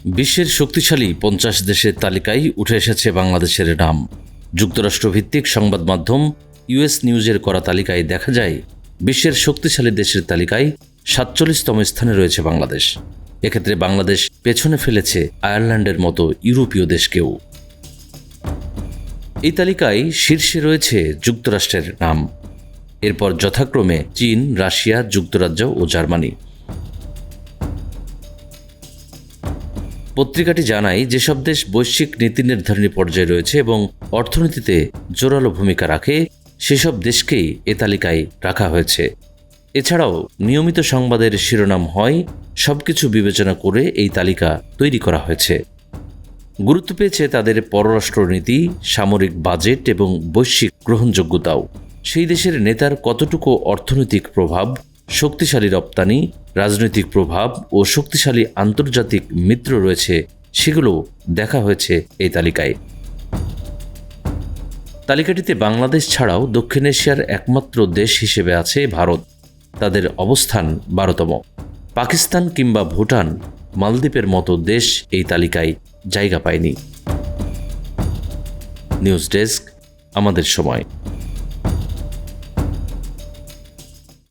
বিশ্বের শক্তিশালী ৫০ দেশের তালিকায় উঠে এসেছে বাংলাদেশের নাম। যুক্তরাষ্ট্রভিত্তিক সংবাদ মাধ্যম ইউএস নিউজের করা তালিকায় দেখা যায়, বিশ্বের শক্তিশালী দেশের তালিকায় ৪৭তম স্থানে রয়েছে বাংলাদেশ। এক্ষেত্রে বাংলাদেশ পেছনে ফেলেছে আয়ারল্যান্ডের মতো ইউরোপীয় দেশকেও। এই তালিকায় শীর্ষে রয়েছে যুক্তরাষ্ট্রের নাম, এরপর যথাক্রমে চীন, রাশিয়া, যুক্তরাজ্য ও জার্মানি। পত্রিকাটি জানায়, যেসব দেশ বৈশ্বিক নীতি নির্ধারণী পর্যায়ে রয়েছে এবং অর্থনীতিতে জোরালো ভূমিকা রাখে, সেসব দেশকেই এ তালিকায় রাখা হয়েছে। এছাড়াও নিয়মিত সংবাদের শিরোনাম হয়, সবকিছু বিবেচনা করে এই তালিকা তৈরি করা হয়েছে। গুরুত্ব পেয়েছে তাদের পররাষ্ট্রনীতি, সামরিক বাজেট এবং বৈশ্বিক গ্রহণযোগ্যতাও। সেই দেশের নেতার কতটুকু অর্থনৈতিক প্রভাব, শক্তিশালী রপ্তানি, রাজনৈতিক প্রভাব ও শক্তিশালী আন্তর্জাতিক মিত্র রয়েছে, সেগুলো দেখা হয়েছে এই তালিকায়। তালিকাটিতে বাংলাদেশ ছাড়াও দক্ষিণ এশিয়ার একমাত্র দেশ হিসেবে আছে ভারত। তাদের অবস্থান ১২তম। পাকিস্তান কিংবা ভুটান, মালদ্বীপের মতো দেশ এই তালিকায় জায়গা পায়নি। নিউজ ডেস্ক, আমাদের সময়।